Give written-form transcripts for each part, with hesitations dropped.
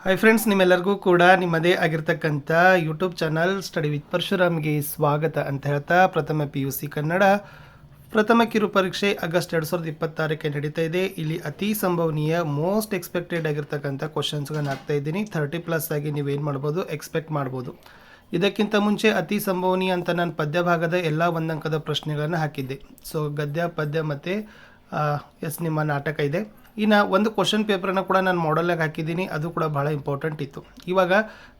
Hi friends, ನಿಮ್ಮೆಲ್ಲರಿಗೂ ಕೂಡ ನಿಮ್ಮದೇ ಆಗಿರ್ತಕ್ಕಂಥ ಯೂಟ್ಯೂಬ್ ಚಾನಲ್ ಸ್ಟಡಿ ವಿತ್ ಪರಶುರಾಮ್ಗೆ ಸ್ವಾಗತ ಅಂತ ಹೇಳ್ತಾ ಪ್ರಥಮ PUC ಕನ್ನಡ ಪ್ರಥಮ ಕಿರು ಪರೀಕ್ಷೆ ಆಗಸ್ಟ್ 2026ಕ್ಕೆ ನಡೀತಾ ಇದೆ. ಇಲ್ಲಿ ಅತಿ ಸಂಭವನೀಯ ಮೋಸ್ಟ್ ಎಕ್ಸ್ಪೆಕ್ಟೆಡ್ ಆಗಿರ್ತಕ್ಕಂಥ ಕ್ವಶನ್ಸ್ಗಳನ್ನ ಹಾಕ್ತಾ ಇದ್ದೀನಿ. 30+ ಆಗಿ ನೀವೇನು ಮಾಡ್ಬೋದು, ಎಕ್ಸ್ಪೆಕ್ಟ್ ಮಾಡ್ಬೋದು. ಇದಕ್ಕಿಂತ ಮುಂಚೆ ಅತಿ ಸಂಭವನೀಯ ಅಂತ ನಾನು ಪದ್ಯ ಭಾಗದ ಎಲ್ಲ ಒಂದಂಕದ ಪ್ರಶ್ನೆಗಳನ್ನು ಹಾಕಿದ್ದೆ. ಸೊ ಗದ್ಯ, ಪದ್ಯ ಮತ್ತು ನಿಮ್ಮ ನಾಟಕ ಇದೆ. ಇನ್ನು ಒಂದು ಕ್ವಶನ್ ಪೇಪರನ್ನು ಕೂಡ ನಾನು ಮಾಡಲಾಗಿ ಹಾಕಿದ್ದೀನಿ, ಅದು ಕೂಡ ಭಾಳ ಇಂಪಾರ್ಟೆಂಟ್ ಇತ್ತು. ಇವಾಗ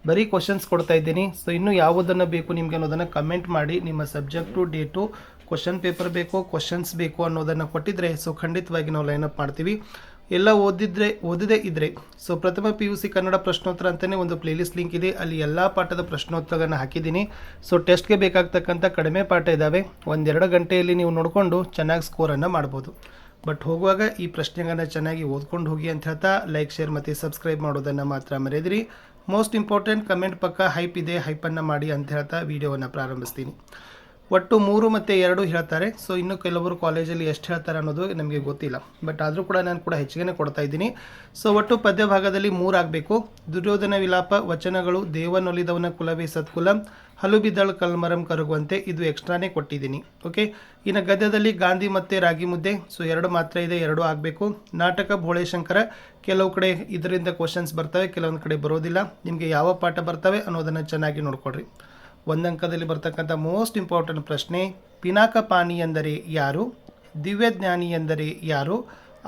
ಬರೀ ಕ್ವಶನ್ಸ್ ಕೊಡ್ತಾ ಇದ್ದೀನಿ. ಸೊ ಇನ್ನೂ ಯಾವುದನ್ನು ಬೇಕು ನಿಮಗೆ ಅನ್ನೋದನ್ನು ಕಮೆಂಟ್ ಮಾಡಿ. ನಿಮ್ಮ ಸಬ್ಜೆಕ್ಟು, ಡೇಟು, ಕ್ವಶನ್ ಪೇಪರ್ ಬೇಕು, ಕ್ವಶನ್ಸ್ ಬೇಕು ಅನ್ನೋದನ್ನು ಕೊಟ್ಟಿದ್ದರೆ ಸೊ ಖಂಡಿತವಾಗಿ ನಾವು ಲೈನಪ್ ಮಾಡ್ತೀವಿ. ಎಲ್ಲ ಓದಿದೇ ಇದ್ದರೆ ಸೊ ಪ್ರಥಮ PUC ಕನ್ನಡ ಪ್ರಶ್ನೋತ್ತರ ಅಂತಲೇ ಒಂದು ಪ್ಲೇಲಿಸ್ಟ್ ಲಿಂಕ್ ಇದೆ, ಅಲ್ಲಿ ಎಲ್ಲ ಪಾಠದ ಪ್ರಶ್ನೋತ್ತರಗಳನ್ನು ಹಾಕಿದ್ದೀನಿ. ಸೊ ಟೆಸ್ಟ್ಗೆ ಬೇಕಾಗ್ತಕ್ಕಂಥ ಕಡಿಮೆ ಪಾಠ ಇದ್ದಾವೆ, 1-2 ಗಂಟೆಯಲ್ಲಿ ನೀವು ನೋಡಿಕೊಂಡು ಚೆನ್ನಾಗಿ ಸ್ಕೋರನ್ನು ಮಾಡ್ಬೋದು. ಬಟ್ ಹೋಗುವಾಗ ಈ ಪ್ರಶ್ನೆಗಳನ್ನು ಚೆನ್ನಾಗಿ ಓದ್ಕೊಂಡು ಹೋಗಿ ಅಂತ ಹೇಳ್ತಾ ಲೈಕ್, ಶೇರ್ ಮತ್ತು ಸಬ್ಸ್ಕ್ರೈಬ್ ಮಾಡೋದನ್ನು ಮಾತ್ರ ಮರೆಯದಿರಿ. ಮೋಸ್ಟ್ ಇಂಪಾರ್ಟೆಂಟ್, ಕಮೆಂಟ್ ಪಕ್ಕ ಹೈಪ್ ಇದೆ, ಹೈಪನ್ನು ಮಾಡಿ ಅಂತ ಹೇಳ್ತಾ ವಿಡಿಯೋವನ್ನು ಪ್ರಾರಂಭಿಸ್ತೀನಿ. ಒಟ್ಟು 3 ಮತ್ತು 2 ಹೇಳ್ತಾರೆ. ಸೊ ಇನ್ನು ಕೆಲವರು ಕಾಲೇಜಲ್ಲಿ ಎಷ್ಟು ಹೇಳ್ತಾರೆ ಅನ್ನೋದು ನಮಗೆ ಗೊತ್ತಿಲ್ಲ, ಬಟ್ ಆದರೂ ಕೂಡ ನಾನು ಕೂಡ ಹೆಚ್ಚಿಗೆ ಕೊಡ್ತಾ ಇದ್ದೀನಿ. ಸೊ ಒಟ್ಟು ಪದ್ಯ ಭಾಗದಲ್ಲಿ 3 ಆಗಬೇಕು. ದುರ್ಯೋಧನ ವಿಲಾಪ, ವಚನಗಳು, ದೇವನೊಲಿದವನ ಕುಲವೇ ಸತ್ಕುಲ, ಹಲುಬಿದ್ದಳು ಕಲ್ಮರಂ ಕರಗುವಂತೆ, ಇದು ಎಕ್ಸ್ಟ್ರಾನೇ ಕೊಟ್ಟಿದ್ದೀನಿ. ಓಕೆ. ಇನ್ನು ಗದ್ಯದಲ್ಲಿ ಗಾಂಧಿ ಮತ್ತು ರಾಗಿ ಮುದ್ದೆ, ಸೊ 2 ಮಾತ್ರ ಇದೆ, 2 ಆಗಬೇಕು. ನಾಟಕ ಭೋಳೇಶಂಕರ, ಕೆಲವು ಕಡೆ ಇದರಿಂದ ಕ್ವಶನ್ಸ್ ಬರ್ತವೆ, ಕೆಲವೊಂದು ಕಡೆ ಬರೋದಿಲ್ಲ. ನಿಮಗೆ ಯಾವ ಪಾಠ ಬರ್ತವೆ ಅನ್ನೋದನ್ನು ಚೆನ್ನಾಗಿ ನೋಡ್ಕೊಳ್ರಿ. ಒಂದಂಕದಲ್ಲಿ ಬರ್ತಕ್ಕಂಥ ಮೋಸ್ಟ್ ಇಂಪಾರ್ಟೆಂಟ್ ಪ್ರಶ್ನೆ, ಪಿನಾಕಪಾಣಿ ಎಂದರೆ ಯಾರು, ದಿವ್ಯಜ್ಞಾನಿ ಎಂದರೆ ಯಾರು,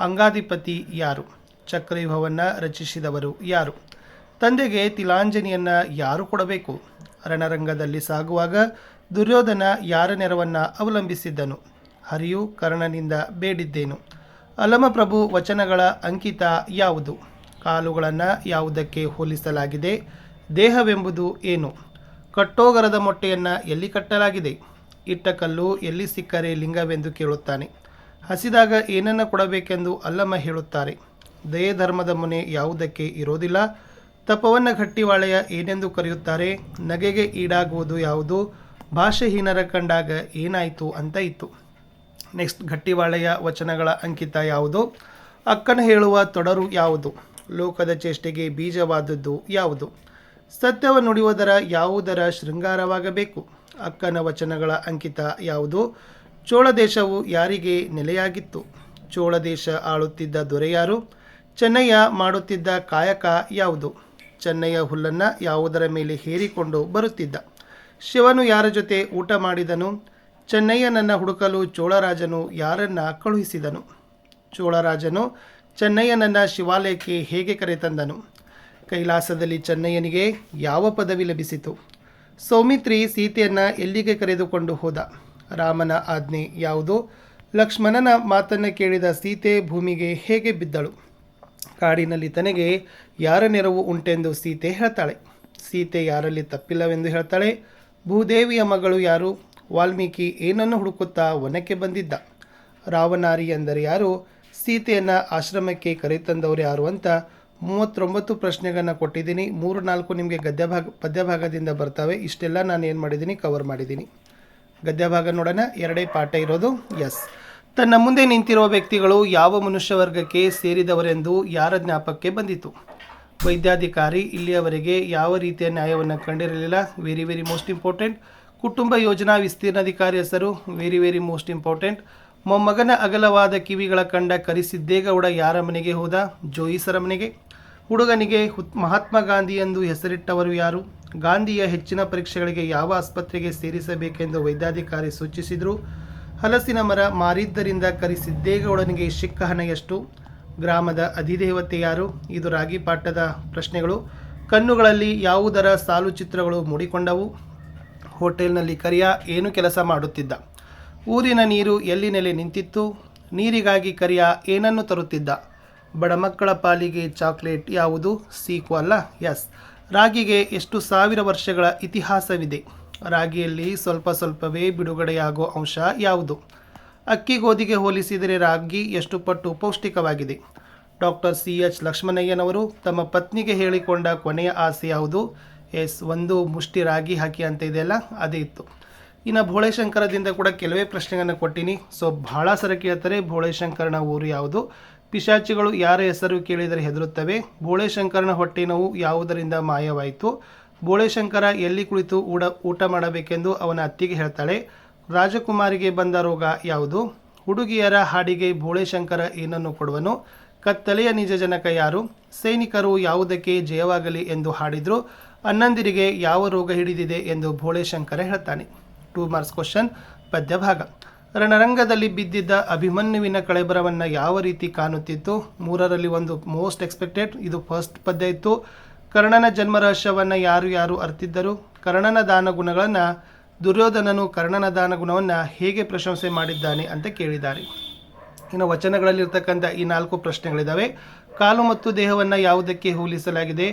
ಅಂಗಾಧಿಪತಿ ಯಾರು, ಚಕ್ರವ್ಯೂಹವನ್ನು ರಚಿಸಿದವರು ಯಾರು, ತಂದೆಗೆ ತಿಲಾಂಜಲಿಯನ್ನು ಯಾರು ಕೊಡಬೇಕು, ರಣರಂಗದಲ್ಲಿ ಸಾಗುವಾಗ ದುರ್ಯೋಧನ ಯಾರ ನೆರವನ್ನು ಅವಲಂಬಿಸಿದ್ದನು, ಹರಿಯು ಕರ್ಣನಿಂದ ಬೇಡಿದ್ದೇನು, ಅಲಮಪ್ರಭು ವಚನಗಳ ಅಂಕಿತ ಯಾವುದು, ಕಾಲುಗಳನ್ನು ಯಾವುದಕ್ಕೆ ಹೋಲಿಸಲಾಗಿದೆ, ದೇಹವೆಂಬುದು ಏನು, ಕಟ್ಟೋಗರದ ಮೊಟ್ಟೆಯನ್ನು ಎಲ್ಲಿ ಕಟ್ಟಲಾಗಿದೆ, ಇಟ್ಟ ಕಲ್ಲು ಎಲ್ಲಿ ಸಿಕ್ಕರೆ ಲಿಂಗವೆಂದು ಕೇಳುತ್ತಾನೆ, ಹಸಿದಾಗ ಏನನ್ನು ಕೊಡಬೇಕೆಂದು ಅಲ್ಲಮ್ಮ ಹೇಳುತ್ತಾರೆ, ದಯೆ ಧರ್ಮದ ಮುನೆ ಯಾವುದಕ್ಕೆ ಇರೋದಿಲ್ಲ, ತಪವನ್ನು ಗಟ್ಟಿವಾಳೆಯ ಏನೆಂದು ಕರೆಯುತ್ತಾರೆ, ನಗೆಗೆ ಈಡಾಗುವುದು ಯಾವುದು, ಭಾಷೆಹೀನರ ಕಂಡಾಗ ಏನಾಯಿತು ಅಂತ ಇತ್ತು. ನೆಕ್ಸ್ಟ್, ಗಟ್ಟಿವಾಳೆಯ ವಚನಗಳ ಅಂಕಿತ ಯಾವುದು, ಅಕ್ಕನ ಹೇಳುವ ತೊಡರು ಯಾವುದು, ಲೋಕದ ಚೇಷ್ಟೆಗೆ ಬೀಜವಾದದ್ದು ಯಾವುದು, ಸತ್ಯವ ನುಡಿಯುವುದರ ಯಾವುದರ ಶೃಂಗಾರವಾಗಬೇಕು, ಅಕ್ಕನ ವಚನಗಳ ಅಂಕಿತ ಯಾವುದು, ಚೋಳ ದೇಶವು ಯಾರಿಗೆ ನೆಲೆಯಾಗಿತ್ತು, ಚೋಳ ದೇಶ ಆಳುತ್ತಿದ್ದ ದೊರೆಯಾರು, ಚೆನ್ನಯ್ಯ ಮಾಡುತ್ತಿದ್ದ ಕಾಯಕ ಯಾವುದು, ಚೆನ್ನಯ್ಯ ಹುಲ್ಲನ್ನು ಯಾವುದರ ಮೇಲೆ ಹೇರಿಕೊಂಡು ಬರುತ್ತಿದ್ದ, ಶಿವನು ಯಾರ ಜೊತೆ ಊಟ ಮಾಡಿದನು, ಚೆನ್ನಯ್ಯನನ್ನು ಹುಡುಕಲು ಚೋಳರಾಜನು ಯಾರನ್ನು ಕಳುಹಿಸಿದನು, ಚೋಳರಾಜನು ಚೆನ್ನಯ್ಯನನ್ನು ಶಿವಾಲಯಕ್ಕೆ ಹೇಗೆ ಕರೆತಂದನು, ಕೈಲಾಸದಲ್ಲಿ ಚೆನ್ನಯ್ಯನಿಗೆ ಯಾವ ಪದವಿ ಲಭಿಸಿತು, ಸೌಮಿತ್ರಿ ಸೀತೆಯನ್ನು ಎಲ್ಲಿಗೆ ಕರೆದುಕೊಂಡು ಹೋದ, ರಾಮನ ಆಜ್ಞೆ ಯಾವುದು, ಲಕ್ಷ್ಮಣನ ಮಾತನ್ನು ಕೇಳಿದ ಸೀತೆ ಭೂಮಿಗೆ ಹೇಗೆ ಬಿದ್ದಳು, ಕಾಡಿನಲ್ಲಿ ತನಗೆ ಯಾರ ನೆರವು ಉಂಟೆಂದು ಸೀತೆ ಹೇಳ್ತಾಳೆ, ಸೀತೆ ಯಾರಲ್ಲಿ ತಪ್ಪಿಲ್ಲವೆಂದು ಹೇಳ್ತಾಳೆ, ಭೂದೇವಿಯ ಮಗಳು ಯಾರು, ವಾಲ್ಮೀಕಿ ಏನನ್ನು ಹುಡುಕುತ್ತಾ ವನಕ್ಕೆ ಬಂದಿದ್ದ, ರಾವಣಾರಿ ಎಂದರೆ ಯಾರು, ಸೀತೆಯನ್ನು ಆಶ್ರಮಕ್ಕೆ ಕರೆತಂದವರು ಯಾರು ಅಂತ 39 ಪ್ರಶ್ನೆಗಳನ್ನು ಕೊಟ್ಟಿದ್ದೀನಿ. 3-4 ನಿಮಗೆ ಪದ್ಯ ಭಾಗದಿಂದ ಬರ್ತವೆ. ಇಷ್ಟೆಲ್ಲ ನಾನು ಏನು ಮಾಡಿದ್ದೀನಿ, ಕವರ್ ಮಾಡಿದ್ದೀನಿ. ಗದ್ಯ ಭಾಗ ನೋಡೋಣ. 2 ಪಾಠ ಇರೋದು. ಎಸ್, ತನ್ನ ಮುಂದೆ ನಿಂತಿರುವ ವ್ಯಕ್ತಿಗಳು ಯಾವ ಮನುಷ್ಯ ವರ್ಗಕ್ಕೆ ಸೇರಿದವರೆಂದು ಯಾರ ಜ್ಞಾಪಕಕ್ಕೆ ಬಂದಿತು, ವೈದ್ಯಾಧಿಕಾರಿ ಇಲ್ಲಿಯವರೆಗೆ ಯಾವ ರೀತಿಯ ನ್ಯಾಯವನ್ನು ಕಂಡಿರಲಿಲ್ಲ, ವೆರಿ ವೆರಿ ಮೋಸ್ಟ್ ಇಂಪಾರ್ಟೆಂಟ್. ಕುಟುಂಬ ಯೋಜನಾ ವಿಸ್ತೀರ್ಣಾಧಿಕಾರಿ ಹೆಸರು, ವೆರಿ ವೆರಿ ಮೋಸ್ಟ್ ಇಂಪಾರ್ಟೆಂಟ್. ಮೊಮ್ಮಗನ ಅಗಲವಾದ ಕಿವಿಗಳ ಕಂಡ ಕರಿಸಿದ್ದೇಗೌಡ ಯಾರ ಮನೆಗೆ ಹೋದ, ಜೋಯಿಸರ ಮನೆಗೆ. ಹುಡುಗನಿಗೆ ಮಹಾತ್ಮ ಗಾಂಧಿ ಎಂದು ಹೆಸರಿಟ್ಟವರು ಯಾರು, ಗಾಂಧಿಯ ಹೆಚ್ಚಿನ ಪರೀಕ್ಷೆಗಳಿಗೆ ಯಾವ ಆಸ್ಪತ್ರೆಗೆ ಸೇರಿಸಬೇಕೆಂದು ವೈದ್ಯಾಧಿಕಾರಿ ಸೂಚಿಸಿದರು, ಹಲಸಿನ ಮರ ಮಾರಿದ್ದರಿಂದ ಕರಿಸಿದ್ದೇಗೌಡನಿಗೆ ಸಿಕ್ಕ ಹಣ ಎಷ್ಟು, ಗ್ರಾಮದ ಅಧಿದೇವತೆ ಯಾರು. ಇದು ರಾಗಿ ಪಾಠದ ಪ್ರಶ್ನೆಗಳು. ಕಣ್ಣುಗಳಲ್ಲಿ ಯಾವುದರ ಸಾಲು ಚಿತ್ರಗಳು ಮೂಡಿಕೊಂಡವು, ಹೋಟೆಲ್ನಲ್ಲಿ ಕರಿಯ ಏನು ಕೆಲಸ ಮಾಡುತ್ತಿದ್ದ, ಊರಿನ ನೀರು ಎಲ್ಲಿ ನೆಲೆ ನಿಂತಿತ್ತು, ನೀರಿಗಾಗಿ ಕರಿಯ ಏನನ್ನು ತರುತ್ತಿದ್ದ, ಬಡ ಮಕ್ಕಳ ಪಾಲಿಗೆ ಚಾಕ್ಲೇಟ್ ಯಾವುದು, ಸೀಕು ಅಲ್ಲ. ಎಸ್, ರಾಗಿಗೆ ಎಷ್ಟು ಸಾವಿರ ವರ್ಷಗಳ ಇತಿಹಾಸವಿದೆ, ರಾಗಿಯಲ್ಲಿ ಸ್ವಲ್ಪ ಸ್ವಲ್ಪವೇ ಬಿಡುಗಡೆಯಾಗೋ ಅಂಶ ಯಾವುದು, ಅಕ್ಕಿ ಗೋಧಿಗೆ ಹೋಲಿಸಿದರೆ ರಾಗಿ ಎಷ್ಟು ಪಟ್ಟು ಪೌಷ್ಟಿಕವಾಗಿದೆ, ಡಾಕ್ಟರ್ CH ಲಕ್ಷ್ಮಣಯ್ಯನವರು ತಮ್ಮ ಪತ್ನಿಗೆ ಹೇಳಿಕೊಂಡ ಕೊನೆಯ ಆಸೆ ಯಾವುದು, ಎಸ್, ಒಂದು ಮುಷ್ಟಿ ರಾಗಿ ಹಾಕಿ ಅಂತ ಇದೆಯಲ್ಲ, ಅದೇ ಇತ್ತು. ಇನ್ನು ಭೋಳೇಶಂಕರದಿಂದ ಕೂಡ ಕೆಲವೇ ಪ್ರಶ್ನೆಗಳನ್ನು ಕೊಟ್ಟಿನಿ. ಸೊ ಭಾಳ ಸರ ಕೇಳ್ತಾರೆ, ಭೋಳೇಶಂಕರನ ಊರು ಯಾವುದು, ಪಿಶಾಚಿಗಳು ಯಾರ ಹೆಸರು ಕೇಳಿದರೆ ಹೆದರುತ್ತವೆ? ಬೋಳೆಶಂಕರನ ಹೊಟ್ಟೆ ನೋವು ಯಾವುದರಿಂದ ಮಾಯವಾಯಿತು? ಬೋಳೆಶಂಕರ ಎಲ್ಲಿ ಕುಳಿತು ಊಟ ಮಾಡಬೇಕೆಂದು ಅವನ ಅತ್ತಿಗೆ ಹೇಳ್ತಾಳೆ? ರಾಜಕುಮಾರಿಗೆ ಬಂದ ರೋಗ ಯಾವುದು? ಹುಡುಗಿಯರ ಹಾಡಿಗೆ ಬೋಳೆಶಂಕರ ಏನನ್ನು ಕೊಡುವನು? ಕತ್ತಲೆಯ ನಿಜ ಜನಕ ಯಾರು? ಸೈನಿಕರು ಯಾವುದಕ್ಕೆ ಜಯವಾಗಲಿ ಎಂದು ಹಾಡಿದ್ರು? ಅಣ್ಣಂದಿರಿಗೆ ಯಾವ ರೋಗ ಹಿಡಿದಿದೆ ಎಂದು ಬೋಳೆಶಂಕರ ಹೇಳ್ತಾನೆ. 2 ಮಾರ್ಕ್ಸ್ ಕ್ವಶನ್. ಪದ್ಯ ಭಾಗ. ರಣರಂಗದಲ್ಲಿ ಬಿದ್ದಿದ್ದ ಅಭಿಮನ್ಯುವಿನ ಕಳೆಬರವನ್ನು ಯಾವ ರೀತಿ ಕಾಣುತ್ತಿತ್ತು? 3ರಲ್ಲಿ ಒಂದು ಮೋಸ್ಟ್ ಎಕ್ಸ್ಪೆಕ್ಟೆಡ್, ಇದು ಫಸ್ಟ್ ಪದ್ಯ ಇತ್ತು. ಕರ್ಣನ ಜನ್ಮ ರಹಸ್ಯವನ್ನು ಯಾರು ಅರ್ತಿದ್ದರು? ಕರ್ಣನ ದಾನ ಗುಣಗಳನ್ನು ದುರ್ಯೋಧನನು ಕರ್ಣನ ದಾನ ಗುಣವನ್ನು ಹೇಗೆ ಪ್ರಶಂಸೆ ಮಾಡಿದ್ದಾನೆ ಅಂತ ಕೇಳಿದ್ದಾರೆ. ಇನ್ನು ವಚನಗಳಲ್ಲಿರ್ತಕ್ಕಂಥ ಈ 4 ಪ್ರಶ್ನೆಗಳಿದ್ದಾವೆ. ಕಾಲು ಮತ್ತು ದೇಹವನ್ನು ಯಾವುದಕ್ಕೆ ಹೋಲಿಸಲಾಗಿದೆ?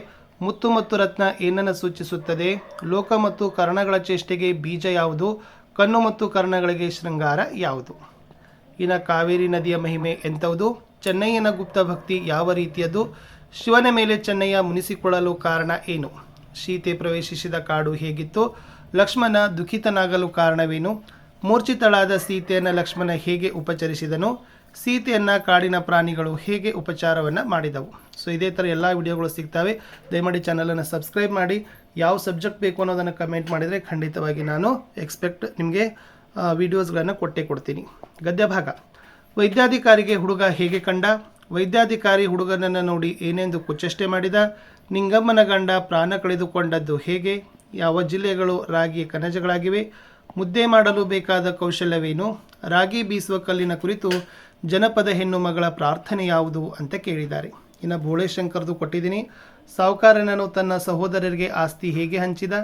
ಮುತ್ತು ಮತ್ತು ರತ್ನ ಏನನ್ನು ಸೂಚಿಸುತ್ತದೆ? ಲೋಕ ಮತ್ತು ಕರ್ಣಗಳ ಚೇಷ್ಟೆಗೆ ಬೀಜ ಯಾವುದು? ಕಣ್ಣು ಮತ್ತು ಕರ್ಣಗಳಿಗೆ ಶೃಂಗಾರ ಯಾವುದು? ಇನ್ನು ಕಾವೇರಿ ನದಿಯ ಮಹಿಮೆ ಎಂಥವುದು? ಚೆನ್ನಯ್ಯನ ಗುಪ್ತ ಭಕ್ತಿ ಯಾವ ರೀತಿಯದು? ಶಿವನ ಮೇಲೆ ಚೆನ್ನಯ್ಯ ಮುನಿಸಿಕೊಳ್ಳಲು ಕಾರಣ ಏನು? ಸೀತೆ ಪ್ರವೇಶಿಸಿದ ಕಾಡು ಹೇಗಿತ್ತು? ಲಕ್ಷ್ಮಣ ದುಃಖಿತನಾಗಲು ಕಾರಣವೇನು? ಮೂರ್ಛಿತಳಾದ ಸೀತೆಯನ್ನು ಲಕ್ಷ್ಮಣ ಹೇಗೆ ಉಪಚರಿಸಿದನು? ಸೀತೆಯನ್ನು ಕಾಡಿನ ಪ್ರಾಣಿಗಳು ಹೇಗೆ ಉಪಚಾರವನ್ನು ಮಾಡಿದವು? ಸೊ ಇದೇ ಥರ ಎಲ್ಲ ವಿಡಿಯೋಗಳು ಸಿಗ್ತವೆ. ದಯಮಾಡಿ ಚಾನಲನ್ನು ಸಬ್ಸ್ಕ್ರೈಬ್ ಮಾಡಿ. ಯಾವ ಸಬ್ಜೆಕ್ಟ್ ಬೇಕು ಅನ್ನೋದನ್ನು ಕಮೆಂಟ್ ಮಾಡಿದರೆ ಖಂಡಿತವಾಗಿ ನಾನು ನಿಮಗೆ ವಿಡಿಯೋಸ್ಗಳನ್ನು ಕೊಡ್ತೀನಿ. ಗದ್ಯ ಭಾಗ. ವೈದ್ಯಾಧಿಕಾರಿಗೆ ಹುಡುಗ ಹೇಗೆ ಕಂಡ? ವೈದ್ಯಾಧಿಕಾರಿ ಹುಡುಗನನ್ನು ನೋಡಿ ಏನೆಂದು ಕುಚೇಷ್ಟೆ ಮಾಡಿದ? ನಿಂಗಮ್ಮನ ಗಂಡ ಪ್ರಾಣ ಕಳೆದುಕೊಂಡದ್ದು ಹೇಗೆ? ಯಾವ ಜಿಲ್ಲೆಗಳು ರಾಗಿ ಕಣಜಗಳಾಗಿವೆ? ಮುದ್ದೆ ಮಾಡಲು ಬೇಕಾದ ಕೌಶಲ್ಯವೇನು? ರಾಗಿ ಬೀಸುವ ಕಲ್ಲಿನ ಕುರಿತು ಜನಪದ ಹೆಣ್ಣು ಮಗಳ ಪ್ರಾರ್ಥನೆ ಯಾವುದು ಅಂತ ಕೇಳಿದ್ದಾರೆ. ಇನ್ನು ಬೋಳೆಶಂಕರ್ದು ಕೊಟ್ಟಿದ್ದೀನಿ. ಸಾಹುಕಾರನನು ತನ್ನ ಸಹೋದರರಿಗೆ ಆಸ್ತಿ ಹೇಗೆ ಹಂಚಿದ?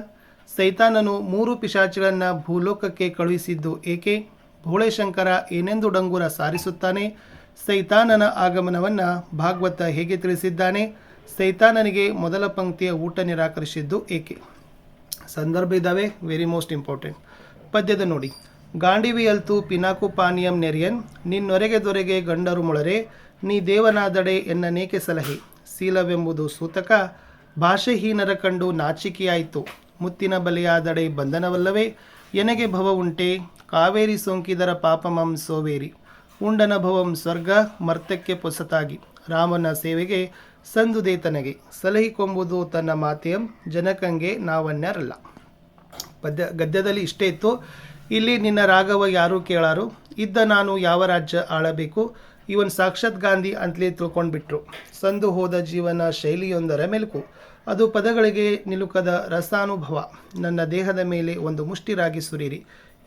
ಸೈತಾನನು 3 ಪಿಶಾಚಿಗಳನ್ನು ಭೂಲೋಕಕ್ಕೆ ಕಳುಹಿಸಿದ್ದು ಏಕೆ? ಬೋಳೆಶಂಕರ ಏನೆಂದು ಡಂಗುರ ಸಾರಿಸುತ್ತಾನೆ? ಸೈತಾನನ ಆಗಮನವನ್ನು ಭಾಗವತ ಹೇಗೆ ತಿಳಿಸಿದ್ದಾನೆ? ಸೈತಾನನಿಗೆ ಮೊದಲ ಪಂಕ್ತಿಯ ಊಟ ನಿರಾಕರಿಸಿದ್ದು ಏಕೆ? ಸಂದರ್ಭ ಇದ್ದಾವೆ, ವೆರಿ ಮೋಸ್ಟ್ ಇಂಪಾರ್ಟೆಂಟ್. ಪದ್ಯದ ನೋಡಿ. ಗಾಂಡಿವಿಯಲ್ತು ಪಿನಾಕು ಪಾನೀಯಂ ನೆರಿಯನ್, ನಿನ್ನೊರೆಗೆ ದೊರೆಗೆ ಗಂಡರು ಮೊಳರೆ, ನೀ ದೇವನಾದಡೆ ಎನ್ನನೇಕೆ ಸಲಹೆ, ಶೀಲವೆಂಬುದು ಸೂತಕ, ಭಾಷೆಹೀನರ ಕಂಡು ನಾಚಿಕೆಯಾಯಿತು, ಮುತ್ತಿನ ಬಲೆಯಾದಡೆ ಬಂಧನವಲ್ಲವೇ, ಎನಗೆ ಭವ ಉಂಟೆ, ಕಾವೇರಿ ಸೋಂಕಿದರ ಪಾಪಮಂ ಸೋವೇರಿ, ಉಂಡನ ಭವಂ ಸ್ವರ್ಗ ಮರ್ತಕ್ಕೆ ಪೊಸತಾಗಿ, ರಾಮನ ಸೇವೆಗೆ ಸಂದುದೇ ತನಗೆ, ಸಲಹಿಕೊಂಬುದು ತನ್ನ ಮಾತೆಯಂ ಜನಕಂಗೆ ನಾವನ್ಯರಲ್ಲ. ಗದ್ಯದಲ್ಲಿ ಇಷ್ಟೇ ಇತ್ತು. ಇಲ್ಲಿ ನಿನ್ನ ರಾಘವ ಯಾರು ಕೇಳಾರು, ಇದ್ದ ನಾನು ಯಾವ ರಾಜ್ಯ ಆಳಬೇಕು, ಇವನ್ ಸಾಕ್ಷಾತ್ ಗಾಂಧಿ ಅಂತಲೇ ತಿಳ್ಕೊಂಡ್ಬಿಟ್ರು, ಸಂದು ಹೋದ ಜೀವನ ಶೈಲಿಯೊಂದರ ಮೆಲುಕು, ಅದು ಪದಗಳಿಗೆ ನಿಲುಕದ ರಸಾನುಭವ, ನನ್ನ ದೇಹದ ಮೇಲೆ ಒಂದು ಮುಷ್ಟಿ ರಾಗಿ ಸುರಿರಿ.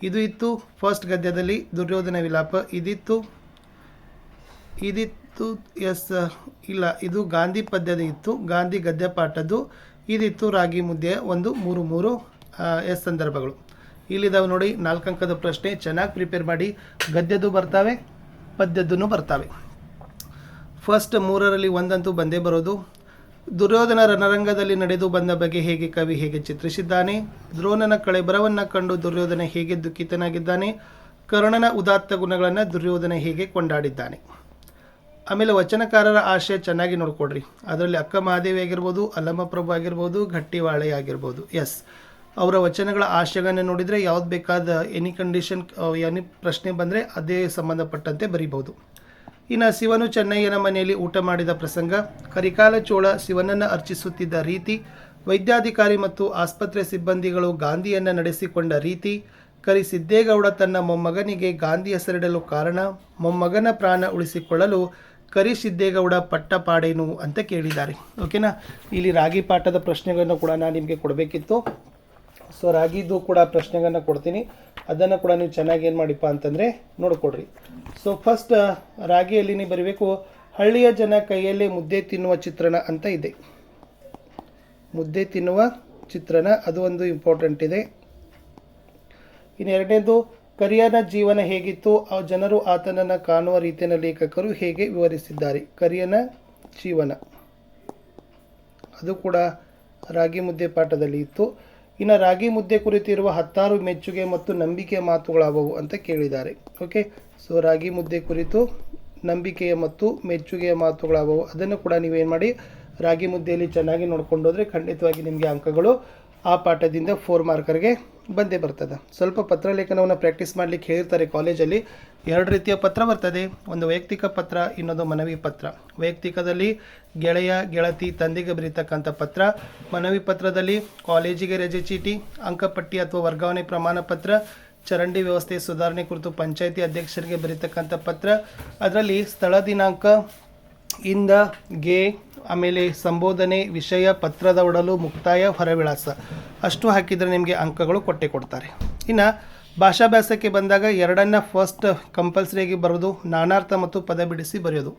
ಇದು ಇತ್ತು ಫಸ್ಟ್ ಗದ್ಯದಲ್ಲಿ. ದುರ್ಯೋಧನ ವಿಲಾಪ ಇದಿತ್ತು ಎಸ್ ಇಲ್ಲ, ಇದು ಗಾಂಧಿ ಪದ್ಯದ ಇತ್ತು, ಗಾಂಧಿ ಗದ್ಯ ಪಾಠದ್ದು ಇದಿತ್ತು. ರಾಗಿ ಮುದ್ದೆಯ ಒಂದು 3 ಎಸ್ ಸಂದರ್ಭಗಳು ಇಲ್ಲಿದ್ದಾವೆ ನೋಡಿ. 4 ಅಂಕದ ಪ್ರಶ್ನೆ. ಚೆನ್ನಾಗಿ ಪ್ರಿಪೇರ್ ಮಾಡಿ. ಗದ್ಯದ್ದು ಬರ್ತಾವೆ, ಪದ್ಯದ್ದೂ ಬರ್ತಾವೆ. ಫಸ್ಟ್ 3ರಲ್ಲಿ ಒಂದಂತೂ ಬಂದೇ ಬರೋದು. ದುರ್ಯೋಧನ ರಣರಂಗದಲ್ಲಿ ನಡೆದು ಬಂದ ಬಗ್ಗೆ ಕವಿ ಹೇಗೆ ಚಿತ್ರಿಸಿದ್ದಾನೆ? ದ್ರೋಣನ ಕಳೆಬರವನ್ನು ಕಂಡು ದುರ್ಯೋಧನ ಹೇಗೆ ದುಃಖಿತನಾಗಿದ್ದಾನೆ? ಕರ್ಣನ ಉದಾತ್ತ ಗುಣಗಳನ್ನು ದುರ್ಯೋಧನ ಹೇಗೆ ಕೊಂಡಾಡಿದ್ದಾನೆ? ಆಮೇಲೆ ವಚನಕಾರರ ಆಶಯ ಚೆನ್ನಾಗಿ ನೋಡ್ಕೊಡ್ರಿ. ಅದರಲ್ಲಿ ಅಕ್ಕ ಮಹಾದೇವಿ ಆಗಿರ್ಬೋದು, ಅಲ್ಲಮಪ್ರಭು ಆಗಿರ್ಬೋದು, ಗಟ್ಟಿವಾಳೆ ಆಗಿರ್ಬೋದು. ಎಸ್, ಅವರ ವಚನಗಳ ಆಶಯಗಳನ್ನು ನೋಡಿದರೆ ಯಾವ್ದು ಬೇಕಾದ ಎನಿ ಕಂಡೀಷನ್ ಎನಿ ಪ್ರಶ್ನೆ ಬಂದರೆ ಅದೇ ಸಂಬಂಧಪಟ್ಟಂತೆ ಬರೀಬಹುದು. ಇನ್ನು ಶಿವನು ಚೆನ್ನಯ್ಯನ ಮನೆಯಲ್ಲಿ ಊಟ ಮಾಡಿದ ಪ್ರಸಂಗ, ಕರಿಕಾಲ ಚೋಳ ಶಿವನನ್ನು ಅರ್ಚಿಸುತ್ತಿದ್ದ ರೀತಿ, ವೈದ್ಯಾಧಿಕಾರಿ ಮತ್ತು ಆಸ್ಪತ್ರೆ ಸಿಬ್ಬಂದಿಗಳು ಗಾಂಧಿಯನ್ನು ನಡೆಸಿಕೊಂಡ ರೀತಿ, ಕರಿಸಿದ್ದೇಗೌಡ ತನ್ನ ಮೊಮ್ಮಗನಿಗೆ ಗಾಂಧಿ ಹೆಸರಿಡಲು ಕಾರಣ, ಮೊಮ್ಮಗನ ಪ್ರಾಣ ಉಳಿಸಿಕೊಳ್ಳಲು ಕರಿಸಿದ್ದೇಗೌಡ ಪಟ್ಟ ಪಾಡೇನು ಅಂತ ಕೇಳಿದ್ದಾರೆ. ಓಕೆನಾ. ಇಲ್ಲಿ ರಾಗಿ ಪಾಠದ ಪ್ರಶ್ನೆಗಳನ್ನು ಕೂಡ ನಾನು ನಿಮಗೆ ಕೊಡಬೇಕಿತ್ತು. ಸೊ ರಾಗಿದು ಕೂಡ ಪ್ರಶ್ನೆಗಳನ್ನು ಕೊಡ್ತೀನಿ, ಅದನ್ನು ಕೂಡ ನೀವು ಚೆನ್ನಾಗಿ ಏನು ಮಾಡಿಪ್ಪ ಅಂತಂದರೆ ನೋಡಿಕೊಡ್ರಿ. ಸೊ ಫಸ್ಟ್ ರಾಗಿಯಲ್ಲಿ ನೀವು ಬರೀಬೇಕು, ಹಳ್ಳಿಯ ಜನ ಕೈಯಲ್ಲೇ ಮುದ್ದೆ ತಿನ್ನುವ ಚಿತ್ರಣ ಅಂತ ಇದೆ. ಮುದ್ದೆ ತಿನ್ನುವ ಚಿತ್ರಣ ಅದು ಒಂದು ಇಂಪಾರ್ಟೆಂಟ್ ಇದೆ. ಇನ್ನು ಎರಡನೇದು, ಕರಿಯನ ಜೀವನ ಹೇಗಿತ್ತು, ಆ ಜನರು ಆತನನ್ನು ಕಾಣುವ ರೀತಿಯನ್ನು ಲೇಖಕರು ಹೇಗೆ ವಿವರಿಸಿದ್ದಾರೆ. ಕರಿಯನ ಜೀವನ ಅದು ಕೂಡ ರಾಗಿ ಮುದ್ದೆ ಪಾಠದಲ್ಲಿ ಇತ್ತು. ಇನ್ನು ರಾಗಿ ಮುದ್ದೆ ಕುರಿತಿರುವ 16 ಮೆಚ್ಚುಗೆ ಮತ್ತು ನಂಬಿಕೆಯ ಮಾತುಗಳಾವವು ಅಂತ ಕೇಳಿದ್ದಾರೆ. ಓಕೆ, ಸೊ ರಾಗಿ ಮುದ್ದೆ ಕುರಿತು ನಂಬಿಕೆಯ ಮತ್ತು ಮೆಚ್ಚುಗೆಯ ಮಾತುಗಳಾವವು, ಅದನ್ನು ಕೂಡ ನೀವೇನು ಮಾಡಿ ರಾಗಿ ಮುದ್ದೆಯಲ್ಲಿ ಚೆನ್ನಾಗಿ ನೋಡ್ಕೊಂಡೋದ್ರೆ ಖಂಡಿತವಾಗಿ ನಿಮಗೆ ಅಂಕಗಳು ಆ ಪಾಠದಿಂದ 4 ಮಾರ್ಕರ್ಗೆ ಬಂದೇ ಬರ್ತದೆ. ಸ್ವಲ್ಪ ಪತ್ರಲೇಖನವನ್ನು ಪ್ರಾಕ್ಟೀಸ್ ಮಾಡಲಿಕ್ಕೆ ಹೇಳಿರ್ತಾರೆ ಕಾಲೇಜಲ್ಲಿ, ಎರಡು ರೀತಿಯ ಪತ್ರ ಬರ್ತದೆ. ಒಂದು ವೈಯಕ್ತಿಕ ಪತ್ರ, ಇನ್ನೊಂದು ಮನವಿ ಪತ್ರ. ವೈಯಕ್ತಿಕದಲ್ಲಿ ಗೆಳೆಯ ಗೆಳತಿ ತಂದೆಗೆ ಬರೀತಕ್ಕಂಥ ಪತ್ರ. ಮನವಿ ಪತ್ರದಲ್ಲಿ ಕಾಲೇಜಿಗೆ ರಜೆ ಚೀಟಿ, ಅಂಕಪಟ್ಟಿ ಅಥವಾ ವರ್ಗಾವಣೆ ಪ್ರಮಾಣ ಪತ್ರ, ಚರಂಡಿ ವ್ಯವಸ್ಥೆ ಸುಧಾರಣೆ ಕುರಿತು ಪಂಚಾಯಿತಿ ಅಧ್ಯಕ್ಷರಿಗೆ ಬರೀತಕ್ಕಂಥ ಪತ್ರ. ಅದರಲ್ಲಿ ಸ್ಥಳ ದಿನಾಂಕ ಇಂದ ಗೆ, ಆಮೇಲೆ ಸಂಬೋಧನೆ, ವಿಷಯ, ಪತ್ರದ ಒಡಲು, ಮುಕ್ತಾಯ, ಹೊರವಿಳಾಸ ಅಷ್ಟು ಹಾಕಿದರೆ ನಿಮಗೆ ಅಂಕಗಳು ಕೊಡ್ತಾರೆ. ಇನ್ನು ಭಾಷಾಭ್ಯಾಸಕ್ಕೆ ಬಂದಾಗ ಎರಡನ್ನ ಫಸ್ಟ್ ಕಂಪಲ್ಸರಿಯಾಗಿ ಬರೋದು ನಾನಾರ್ಥ ಮತ್ತು ಪದ ಬಿಡಿಸಿ ಬರೆಯೋದು.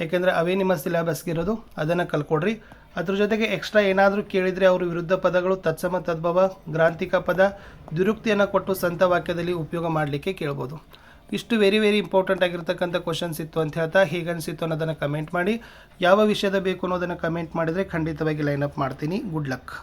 ಯಾಕೆಂದರೆ ಅವೇ ನಿಮ್ಮ ಸಿಲೆಬಸ್ಗೆ ಇರೋದು, ಅದನ್ನು ಕಲ್ಕೊಡ್ರಿ. ಅದ್ರ ಜೊತೆಗೆ ಎಕ್ಸ್ಟ್ರಾ ಏನಾದರೂ ಕೇಳಿದರೆ ಅವರು ವಿರುದ್ಧ ಪದಗಳು, ತತ್ಸಮ ತದ್ಭವ, ಗ್ರಾಂಥಿಕ ಪದ, ದುರುಕ್ತಿಯನ್ನು ಕೊಟ್ಟು ಸಂತ ವಾಕ್ಯದಲ್ಲಿ ಉಪಯೋಗ ಮಾಡಲಿಕ್ಕೆ ಕೇಳ್ಬೋದು. ಇಷ್ಟು ವೆರಿ ಇಂಪಾರ್ಟೆಂಟ್ ಆಗಿರ್ತಕ್ಕಂಥ ಕ್ವಶನ್ಸ್ ಇತ್ತು ಅಂತ ಹೇಳ್ತಾ ಹೇಗನ್ಸಿತ್ತು ಅನ್ನೋದನ್ನು ಕಮೆಂಟ್ ಮಾಡಿ. ಯಾವ ವಿಷಯದ ಬೇಕು ಅನ್ನೋದನ್ನು ಕಮೆಂಟ್ ಮಾಡಿದರೆ ಖಂಡಿತವಾಗಿ ಲೈನ್ ಅಪ್ ಮಾಡ್ತೀನಿ. Good luck.